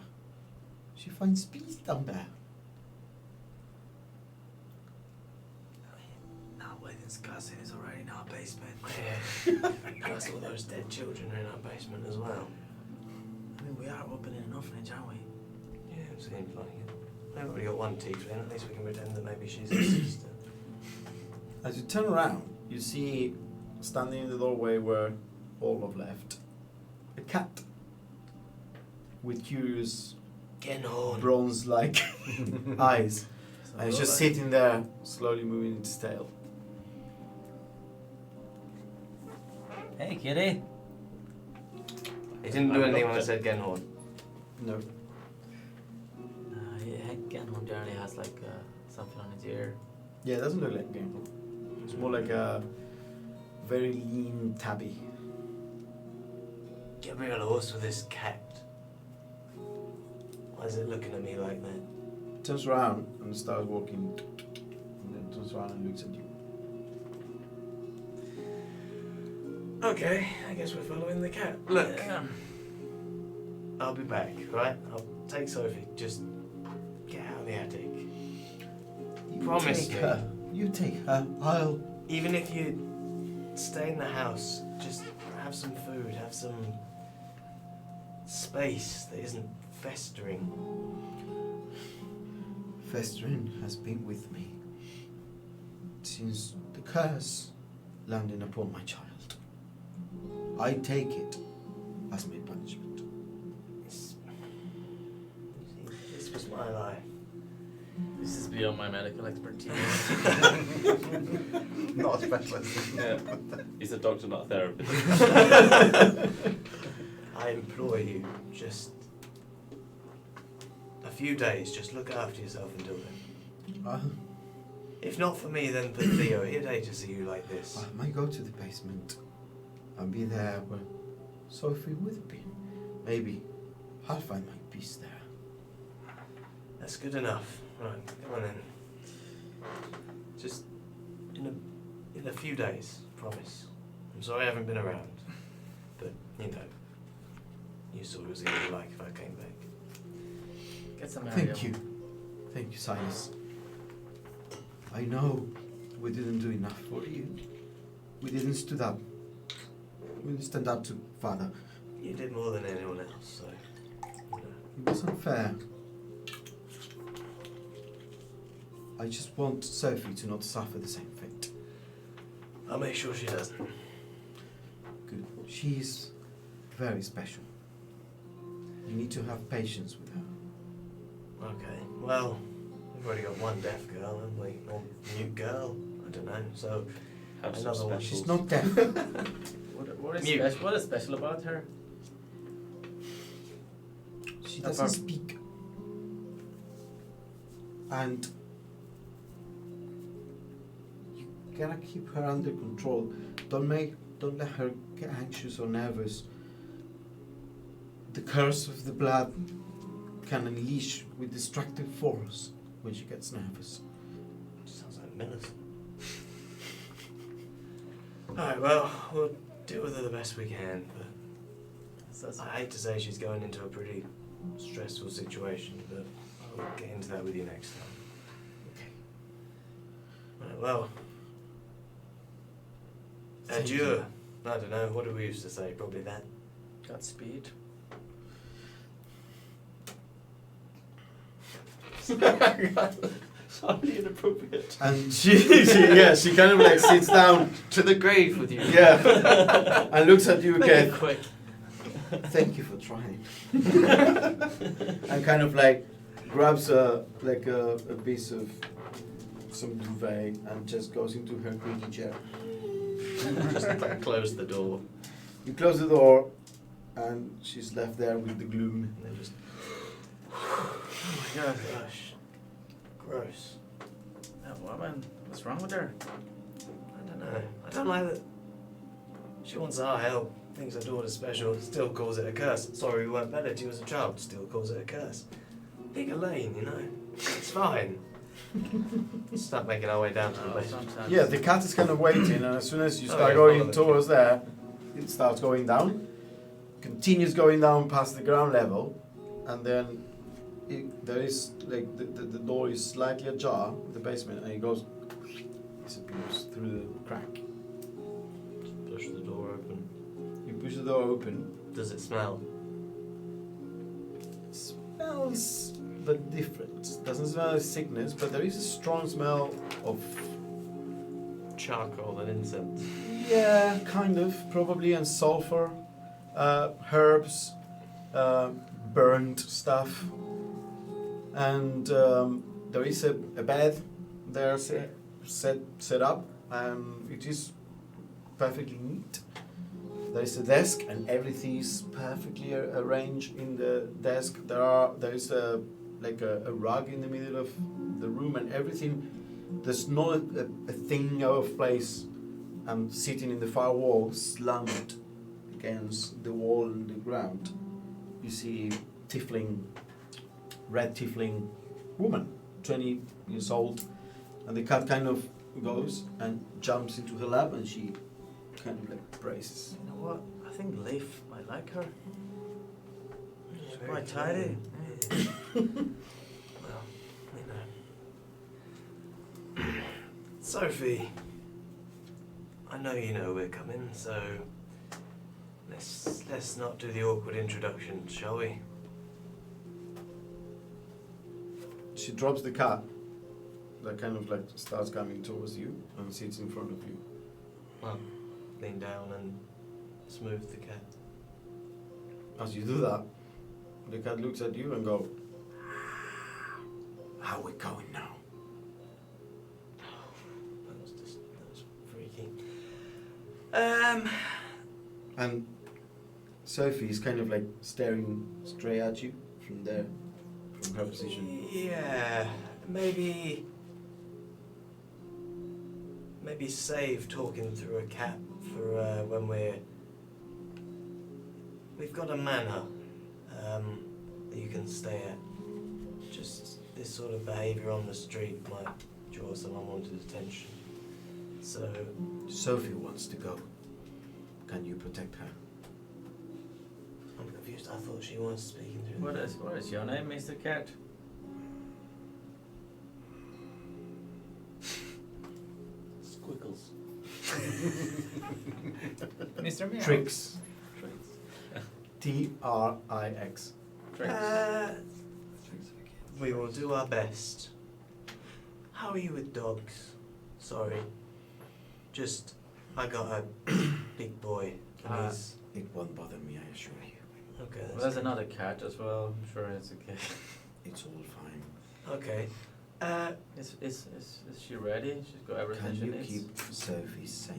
She finds peace down there. Now, Wayne's cousin is already in our basement. Yeah. Plus all those dead children are in our basement as well. I mean, we are opening an orphanage, aren't we? Yeah, it seems like it. We've already got one tiefling, at least we can pretend that maybe she's his sister. As you turn around, you see, standing in the doorway where Olaf left, a cat with curious Get on. bronze-like eyes. So And it's just sitting there, slowly moving its tail. Hey, kitty. He didn't do anything when I said Genhorn. No. Yeah, Genhorn generally has like something on his ear. Yeah, it doesn't look like a game. It's more like a very lean tabby. Gabriella, what's with this cat? Why is it looking at me like that? Turns around and starts walking, and then turns around and looks at you. Okay, I guess we're following the cat. Look, Yeah. I'll be back, right? I'll take Sophie. Just get out of the attic. Promise take me. her. You take her. I'll. Even if you stay in the house, just have some food, have some space that isn't festering. Festrin has been with me since the curse landed upon my child. I take it as my punishment. This was my life. This is beyond my medical expertise. Not a specialist. Yeah. He's a doctor, not a therapist. I implore you, just a few days, just look after yourself until then. If not for me, then for Theo. He'd hate to see you like this. I might go to the basement. I'll be there where Sophie would have been. Maybe I'll find my peace there. That's good enough. Right, come on then. Just in a few days, promise. I'm sorry I haven't been around, but you know, you saw what it was going to be like if I came back. Get some Thank you. Thank you, Silas. I know we didn't do enough for you. We didn't stood up. We didn't stand up to Father. You did more than anyone else, so you know. It was unfair. I just want Sophie to not suffer the same fate. I'll make sure she doesn't. Good. She's very special. You need to have patience with her. Okay, well, we've already got one deaf girl, haven't we? Or mute girl, I don't know, so Have some Another one. specials. She's not deaf. What what is special about her? She doesn't speak. And you gotta keep her under control. Don't let her get anxious or nervous. The curse of the blood can unleash with destructive force when she gets nervous. sounds like Millicent. Alright, well, we'll deal with her the best we can, but I hate to say she's going into a pretty stressful situation, but I'll get into that with you next time. Okay. Right, well, Thank adieu. you. I don't know, what do we used to say? Probably that. Godspeed. Slightly inappropriate. And she kind of like sits down, To the grave with you. yeah, and looks at you, Very Kev. quick. Thank you for trying. And kind of like grabs a piece of some duvet and just goes into her creaky chair. Just close the door. You close the door, and she's left there with the gloom. And then just. Oh my god, gosh. Gross. That woman, what's wrong with her? I don't know. I don't like that. She wants our help, thinks her daughter's special, still calls it a curse. Sorry we weren't better to you as a child, still calls it a curse. Big Elaine, you know. It's fine. Start making our way down to the Oh, basement. sometimes. Yeah, the cat is kind of waiting, and as soon as you Oh, start yeah, going follow it. towards there, it starts going down, continues going down past the ground level, and then there is like the door is slightly ajar, the basement, and it goes, disappears through the crack. Just push the door open. You push the door open. Does it smell? It smells but different. Doesn't smell like sickness, but there is a strong smell of Charcoal and incense. yeah, kind of probably, and sulfur, herbs, burnt stuff, and there is a bed there set up, and it is perfectly neat. There is a desk, and everything is perfectly arranged in the desk. There is a rug in the middle of the room, and everything. There's not a thing out of place. I'm sitting in the far wall, slumped against the wall and the ground. You see red tiefling woman, 20 years old, and the cat kind of goes and jumps into her lap, and she kind of like braces. You know what? I think Leif might like her. She's Very quite clean. tidy. Well, you know. Sophie, I know you know we're coming, so let's not do the awkward introduction, shall we? She drops the cat that kind of like starts coming towards you and sits in front of you. Well, lean down and smooth the cat. As you do that, the cat looks at you and go, How we going now? That was freaky. and Sophie is kind of like staring straight at you from there, from her position. Yeah, maybe save talking through a cat for when we've got a manor that you can stay at. Just this sort of behaviour on the street might draw some unwanted attention. So Sophie wants to go. Can you protect her? I'm confused. I thought she was speaking to What is your name, Mr. Cat? Squiggles. Mr. Meow. Trix. Tricks. Trix. Tricks. we will do our best. How are you with dogs? Sorry. Just, I got a big boy. And he's It won't bother me, I assure you. okay. Well, That's there's another cat as well. I'm sure it's okay. It's all fine. okay. Is she ready? She's got everything Can she you needs. keep Sophie safe?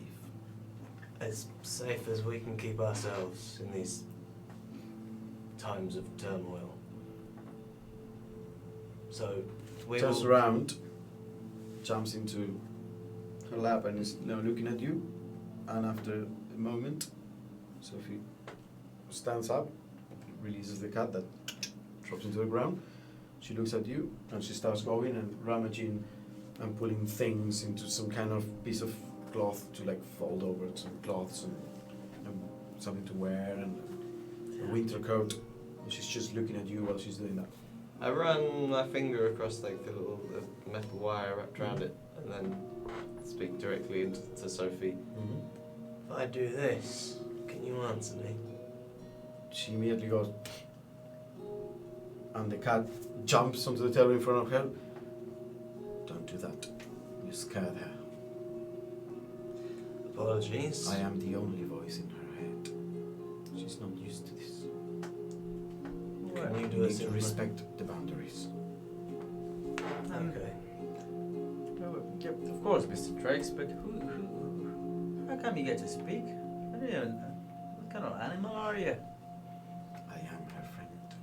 As safe as we can keep ourselves in these times of turmoil. So we Turns will. around, jumps into her lap and is now looking at you. And after a moment, Sophie stands up, releases the cat that drops into the ground. She looks at you and she starts going and rummaging and pulling things into some kind of piece of cloth to like fold over some cloths and something to wear and a winter coat. And she's just looking at you while she's doing that. I run my finger across like the little metal wire wrapped around it, and then speak directly to Sophie. If I do this, can you answer me? She immediately goes, and the cat jumps onto the table in front of her. Don't do that. You scared her. Apologies. I am the only voice in her head. She's not used to this. Can you You do a need to similar? respect the boundaries. Okay. Yeah, of course, Mr. Trix, but how come you get to speak? I don't even, what kind of animal are you? I am her friend.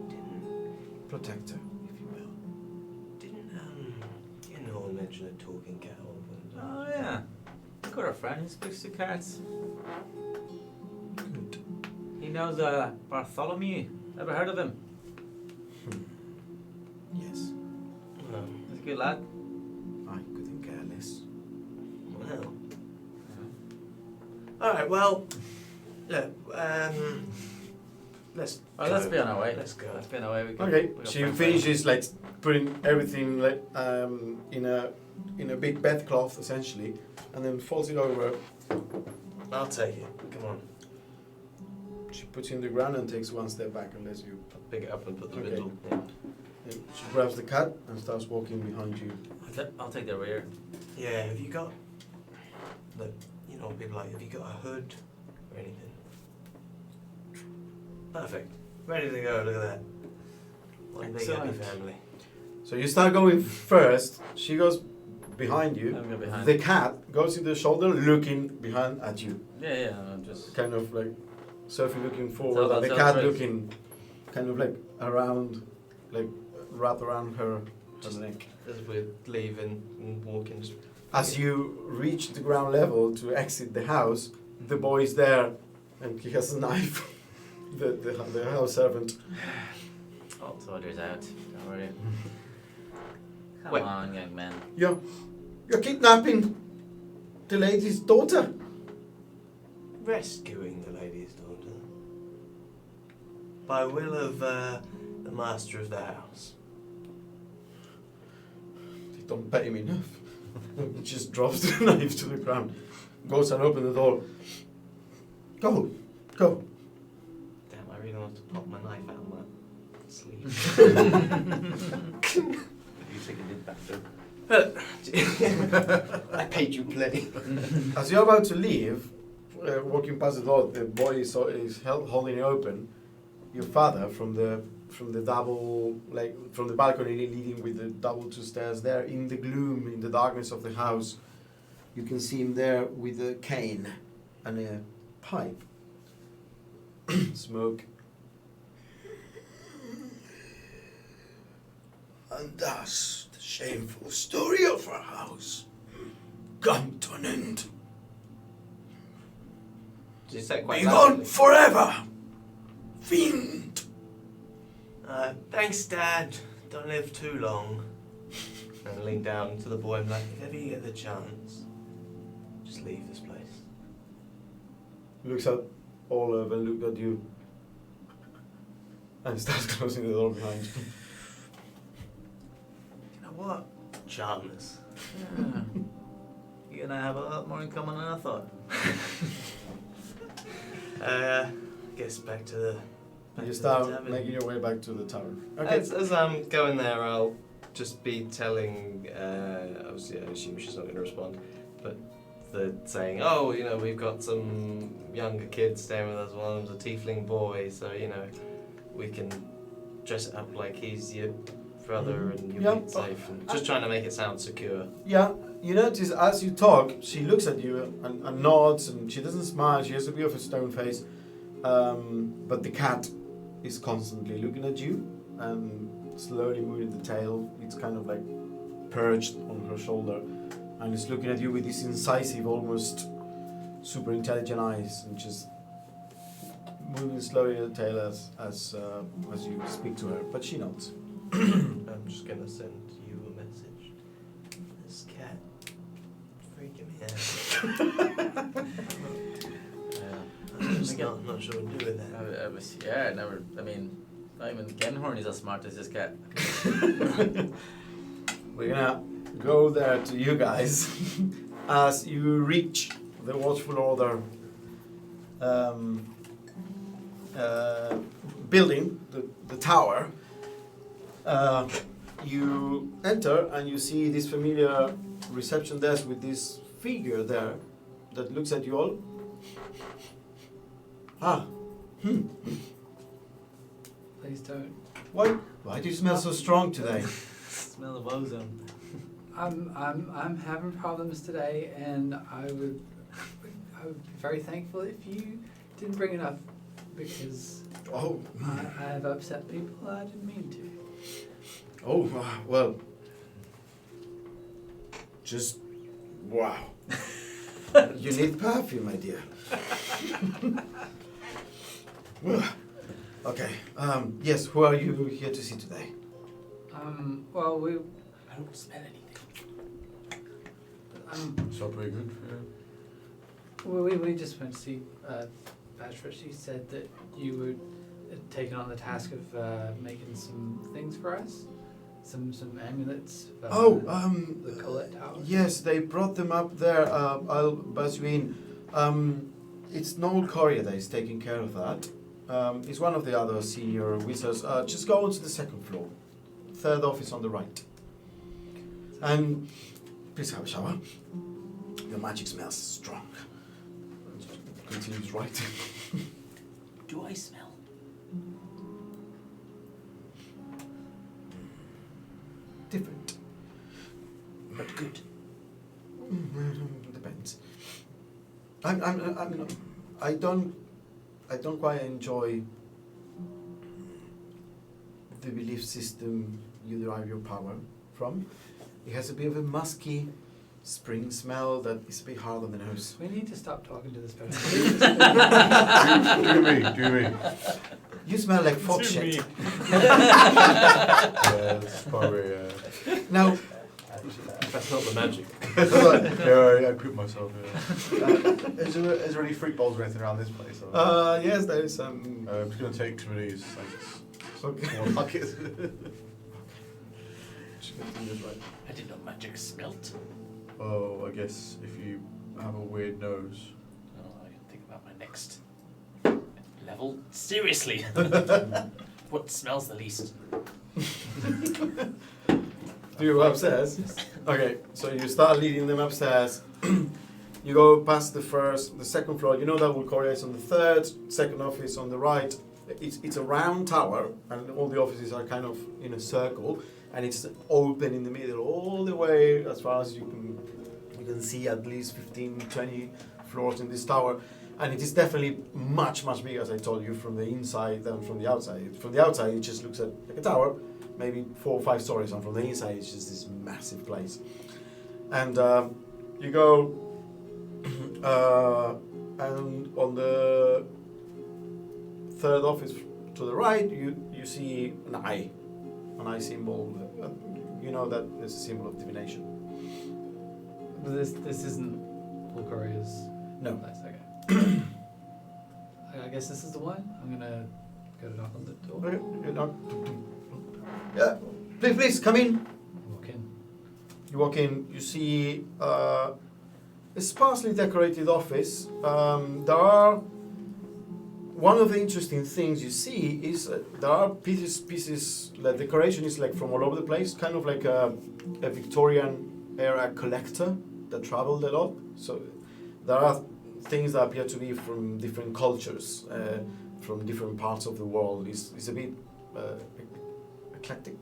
Didn't Protect her, if you will. you know, mention a talking cat or anything? Oh yeah, I got a friend who speaks to cats. Good. He knows Bartholomew. Ever heard of him? Yes, No. He's a good lad. I couldn't care less. Well. All right. Well, look. Let's. Oh, let's be on our way. Let's go. Let's be on our way. We can, Okay, we got she friends finishes like putting everything like in a big bedcloth essentially, and then folds it over. I'll take it. Come on. She puts it in the ground and takes one step back and lets you. Pick it up and put the Okay. bindle. And she grabs the cat and starts walking behind you. I'll take the rear. Yeah. Have you got? Look. You know, people like. Have you got a hood or anything? Perfect. Ready to go. Look at that. One big happy Excellent. family. So you start going first. She goes behind you. I'll go behind. The cat goes in the shoulder, looking behind at you. Yeah, I'm just. Kind of like Sophie looking forward, all and the about cat self-praise. looking kind of like around, like wrapped around her neck. As we're leaving and walking, just As you reach the ground level to exit the house, the boy is there, and he has a knife. the house servant. All orders out. Don't worry. Come Wait. on, young man. You're kidnapping. the lady's daughter. Rescuing the lady's daughter. By will of the master of the house. They don't pay him enough. He just drops the knife to the ground, goes and opens the door. Go. Damn, I really want to pop my knife out of my sleeve. You take a nip back there. I paid you plenty. As you're about to leave, walking past the door, the boy is holding it open. Your father from the double, like from the balcony leading with the double two stairs there in the gloom, in the darkness of the house, you can see him there with a cane and a pipe. Smoke. And thus the shameful story of our house come to an end. Did you say it quite Be gone loudly? forever, fiend. Thanks, Dad. Don't live too long. And lean down to the boy and like, If ever you get the chance, just leave this place. Looks at Olive and look at you. And starts closing the door behind you. You know what? Charmless. Yeah. You and I have a lot more in common than I thought. Guess back to the. You start making your way back to the tower. Okay. as I'm going there, I'll just be telling, obviously I assume she's not going to respond, but saying, oh, you know, we've got some younger kids staying with us, one of them's a tiefling boy, so, you know, we can dress it up like he's your brother and you'll be safe. And just trying to make it sound secure. Yeah, you notice as you talk, she looks at you and nods, and she doesn't smile. She has a bit of a stone face, but the cat is constantly looking at you and slowly moving the tail. It's kind of like perched on her shoulder, and it's looking at you with these incisive, almost super intelligent eyes, and just moving slowly the tail as you speak to her. But she nods. I'm just going to send you a message. This cat freaking me out. I'm just not sure what to do with that. Not even Genhorn is as smart as this cat. We're gonna go there to you guys as you reach the Watchful Order building, the tower. You enter and you see this familiar reception desk with this figure there that looks at you all. Please don't. Why do you smell so strong today? Smell of ozone. I'm having problems today, and I would be very thankful if you didn't bring it up, because Oh, I have upset people I didn't mean to. oh, well. Just wow. You need perfume, my dear. Well, okay. Yes, who are you here to see today? Well, I don't smell anything. So pretty good. we just went to see Batra. She said that you were taking on the task of making some things for us, some amulets. For the Colette Tower. Yes, they brought them up there. I'll buzz you in. It's Noel Corrier that is taking care of that. He's one of the other senior wizards. Just go on to the second floor. Third office on the right. And please have a shower. Your magic smells strong. Continues writing. Do I smell? Different. But good. Depends. I don't quite enjoy the belief system you derive your power from. It has a bit of a musky spring smell that is a bit hard on the nose. We need to stop talking to this person. Do me. You smell like fox shit. Yeah, that's probably. Now, That's not the magic. Yeah, I pooped myself. Yeah. Is there any fruit bowls or anything around this place? Or? Yes, there is some. I'm just gonna take some of these. Thanks. Okay. One bucket. Just gonna do this right. I did not magic smelt. Oh, I guess if you have a weird nose. Oh, I can think about my next level. Seriously. What smells the least? Do you go upstairs? Okay, so you start leading them upstairs. You go past the second floor. You know that Wolcoria is on the third, second office on the right. It's a round tower, and all the offices are kind of in a circle, and it's open in the middle all the way as far as you can see at least 15, 20 floors in this tower. And it is definitely much, much bigger, as I told you, from the inside than from the outside. From the outside, it just looks like a tower, maybe 4 or 5 stories, and from the inside, it's just this massive place. And you go, and on the third office to the right, you see an eye symbol. You know that there's a symbol of divination. But this isn't Wolcoria's No. place, okay. I guess this is the one. I'm gonna go to knock on the door. Okay, you knock. Yeah, please come in. Walk in. You walk in, you see a sparsely decorated office. One of the interesting things you see is there are pieces, the decoration is like from all over the place, kind of like a Victorian era collector that traveled a lot. So there are things that appear to be from different cultures, from different parts of the world. It's a bit eclectic.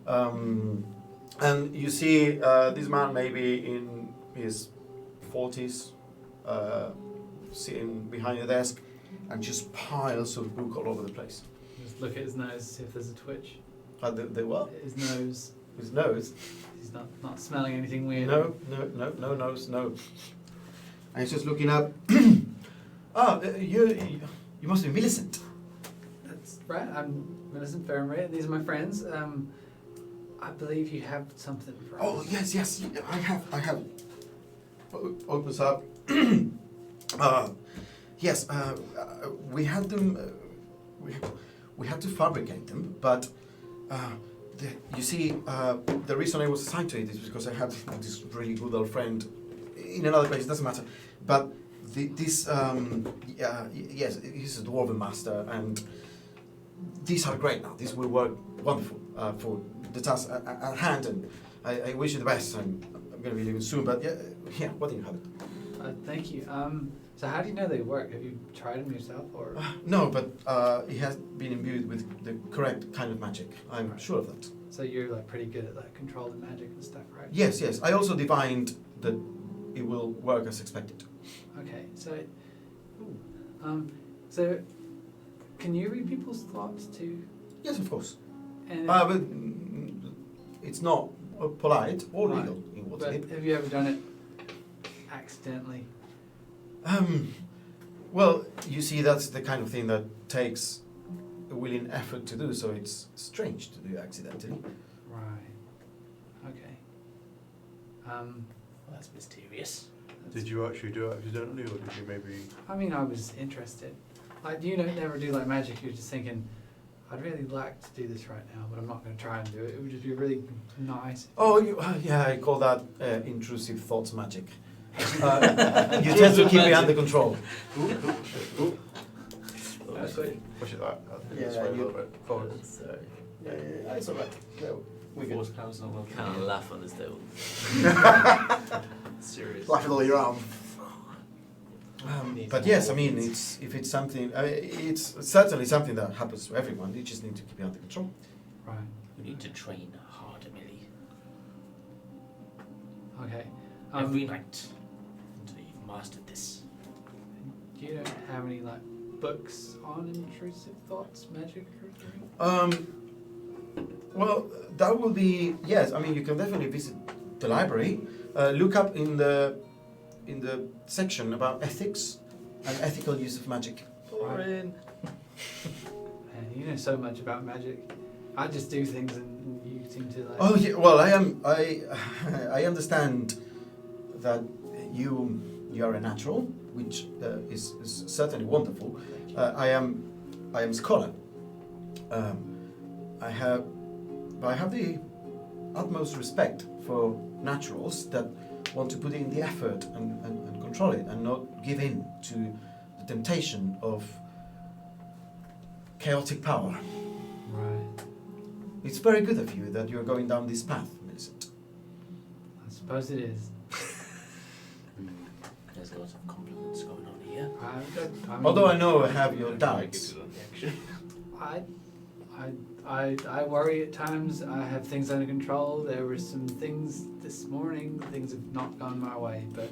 And you see this man maybe in his 40s, sitting behind a desk, and just piles of book all over the place. Just look at his nose, see if there's a twitch. The what? His nose. His nose? He's not smelling anything weird. No nose, no. And he's just looking up. You must be Millicent. That's right. I'm Millicent Ferramray. These are my friends. I believe you have something for Oh, us. yes, I have. Opens up. Yes, we had them. We had to fabricate them, but you see, the reason I was assigned to it is because I had this really good old friend in another place. It doesn't matter, but yes, he's a dwarven master, and these are great now. These will work wonderful for the task at hand, and I wish you the best. I'm going to be leaving soon, but yeah, what do you have? Thank you. So how do you know they work? Have you tried them yourself, or? No, but he has been imbued with the correct kind of magic. I'm sure of that. So you're like pretty good at like controlling magic and stuff, right? Yes. I also divined that it will work as expected. Okay. So can you read people's thoughts too? Yes, of course. And But it's not polite or Right. legal in what's but it. have you ever done it accidentally? Well, you see, that's the kind of thing that takes a willing effort to do, so it's strange to do accidentally. Right. Okay. Well, that's mysterious. Did you actually do it accidentally, or did you maybe? I mean, I was interested. Like, you don't never do like magic. You're just thinking, I'd really like to do this right now, but I'm not going to try and do it. It would just be really nice. Oh, yeah, I call that intrusive thoughts magic. You tend to keep it under control. That's good. Push it that. Yeah, this way a you- little bit forward. Yeah, it's alright. Force power's not working. Kind of laugh on this table. Serious. Laugh with all your arm. But yes, I mean, if it's something, it's certainly something that happens to everyone. You just need to keep it under control. Right. You need to train harder, Millie. Okay. Every night until you've mastered this. You don't have any like books on intrusive thoughts, magic, or anything? Well, that will be, yes. I mean, you can definitely visit the library. Look up in the section about ethics and ethical use of magic. Boring. Man, you know so much about magic. I just do things and you You seem to like. Oh yeah. Well, I understand that you are a natural, which is certainly wonderful. I am scholar. I have the utmost respect for naturals that want to put in the effort and control it and not give in to the temptation of chaotic power. Right. It's very good of you that you're going down this path, Millicent. I suppose it is. There's lots of compliments going on here. Although I know I have your doubts. I worry at times. I have things under control. There were some things this morning. Things have not gone my way, but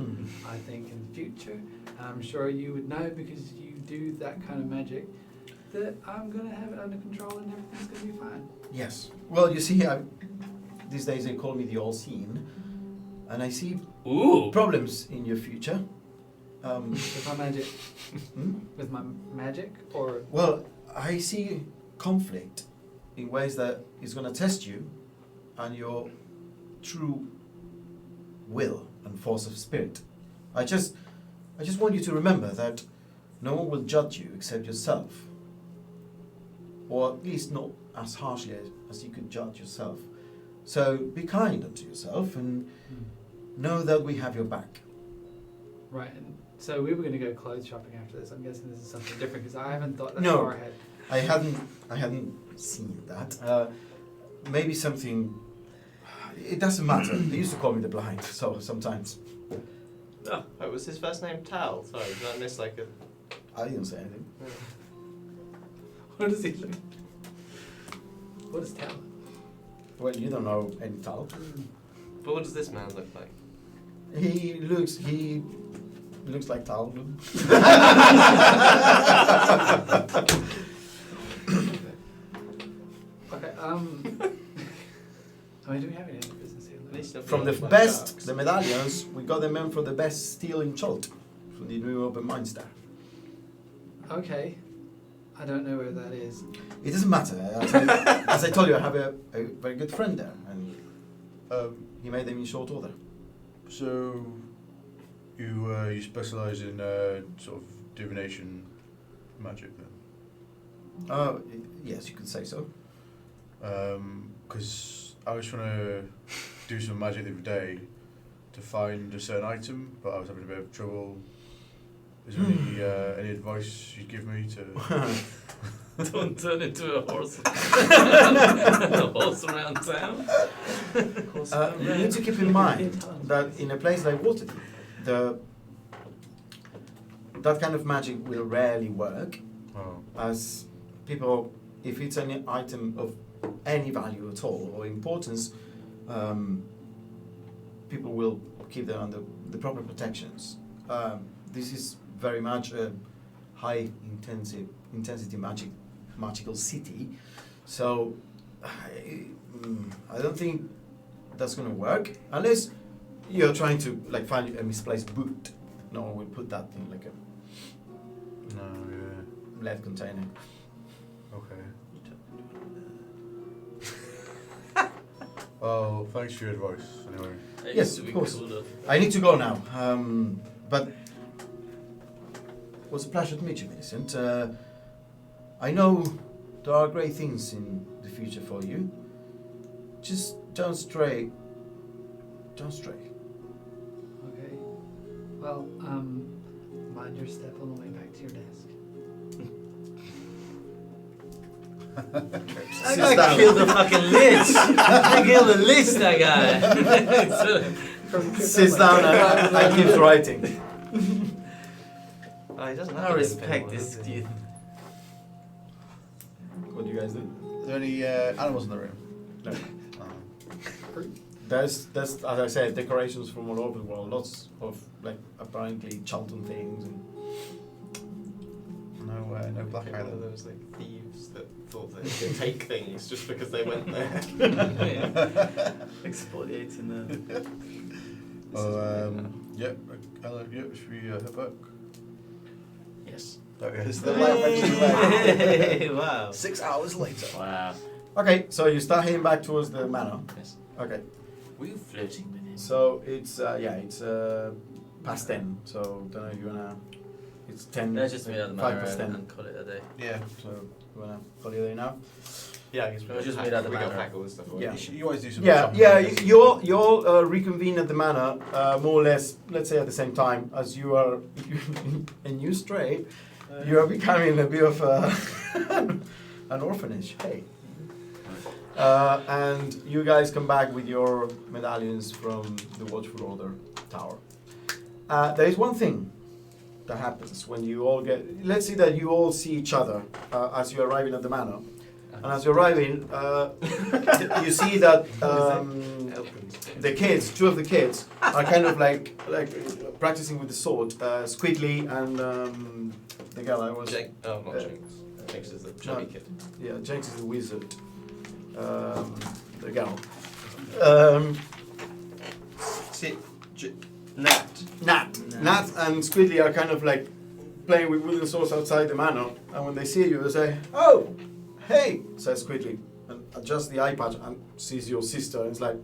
I think in the future, I'm sure you would know because you do that kind of magic, that I'm gonna have it under control and everything's gonna be fine. Yes. Well, you see, these days they call me the All-Seeing, and I see Ooh. problems in your future. With my magic. Hmm? With my magic, or Well, I see conflict in ways that is going to test you and your true will and force of spirit. I just want you to remember that no one will judge you except yourself, or at least not as harshly as you could judge yourself. So be kind unto yourself and know that we have your back. right. And so we were gonna go clothes shopping after this. I'm guessing this is something different because I haven't thought that No. far ahead. I hadn't seen that. Maybe something. It doesn't matter. They used to call me the blind, so sometimes Oh, was his first name Tal? Sorry, did I miss like a... I didn't say anything. What does he look? What is talent? Well, you don't know any Tal. But what does this man look like? He looks like Tal. Okay. I mean, do we have any other business here? At least don't From the look like best, sharks. the medallions, we got them in for the best steel in Chult, from the new open mines there. Okay. I don't know where that is. It doesn't matter. As I told you, I have a very good friend there, and he made them in short order. So, you specialise in sort of divination magic then? Yes, you could say so. Because I was trying to do some magic the other day to find a certain item, but I was having a bit of trouble. Is there any advice you'd give me to... Don't turn into a horse. A horse around town. You need to keep in mind that in a place like Waterdeep, that kind of magic will rarely work, Oh. as people, if it's an item of any value at all or importance, people will keep them under the proper protections. This is very much a high intensity magical city, so I don't think that's going to work unless you're trying to like find a misplaced boot. No one will put that in like a No, yeah. lead container. Okay. Well, thanks for your advice, anyway. Yes, of course. I need to go now, but it was a pleasure to meet you, Millicent. I know there are great things in the future for you. Just don't stray. Don't stray. Okay. Well, mind your step on the way back to your desk. That guy killed the fucking lich. I killed the lich, that guy. Sits down and I keep writing. Oh, he doesn't have I to respect anymore, this does he? kid. What do you guys do? Are there any animals in the room? No. Oh. There's as I said, decorations from all over the world. Lots of like apparently Charlton things and No black One of island. those like thieves that thought they could take things just because they went there. Exfoliating the. Well, yep. Ella, yep. Should we head back? Yes. There it is. The light went to the left. Wow. 6 hours later. Wow. Okay, so you start heading back towards the manor. Yes. Okay, Were you flirting with him? so it's past 10. So don't know if you wanna. It's 10. Let's just meet at the 5 manor past 10. and call it a day. Yeah. So you wanna call it a day now? Yeah, I guess We'll just meet at the we got manor. pack all this stuff away. Yeah. You always do some. Yeah, shopping, yeah. I guess. You all reconvene at the manor, more or less. Let's say at the same time as you are a new stray. You are becoming a bit of an orphanage. Hey. And you guys come back with your medallions from the Watchful Order Tower. There is one thing that happens when you all get. Let's say that you all see each other as you're arriving at the manor. And as you're arriving, you see that the kids, two of the kids, are kind of like practicing with the sword. Squidly and the girl I was. Jake, oh, not Uh, Jinx. Jinx is the chubby kid. Yeah, Jenks is the wizard. The girl. See, Nat. Nat and Squidly are kind of like playing with wooden swords outside the manor, and when they see you, they say, "Oh, hey," says Squidly, and adjusts the eye patch and sees your sister, and it's like,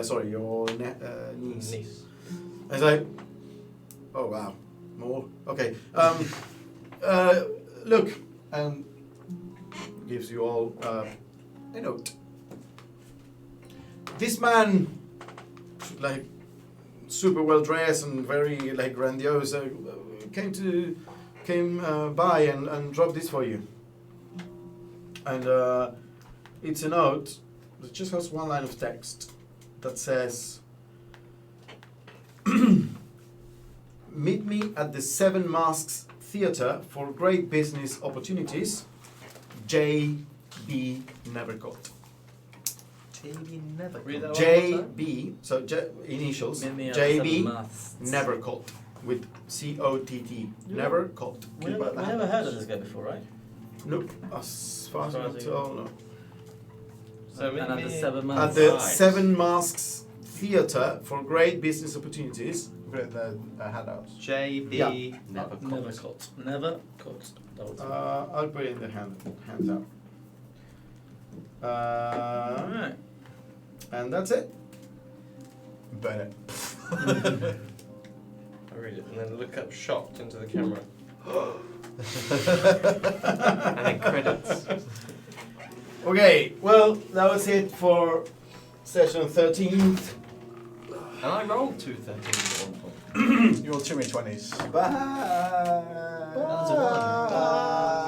sorry, your niece. And it's like, "Oh wow, more? Okay. Look," and gives you all a note. This man, like, super well dressed and very like grandiose, came by and dropped this for you. And it's a note that just has one line of text that says, "Meet me at the Seven Masks Theatre for great business opportunities. J.B. Nevercott." JB never. Read that J.B. So initials. J.B. Maths. Nevercott with C-O-T-T. Nevercott. We never heard of this guy before, right? Nope. As far as I can tell, no. So And at the maybe- 7 At months. the Right. Seven Masks Theatre for great business opportunities. Put it in the handouts. JB. Yeah. Never caught. Never caught. Double check. I'll put it in the hands out. Alright. And that's it. Burn it. I read it and then look up shocked into the camera. And then credits. Okay, well, that was it for session 13. And I rolled 2 13s at one point. You're too many 20s. Bye. That was a one. Bye.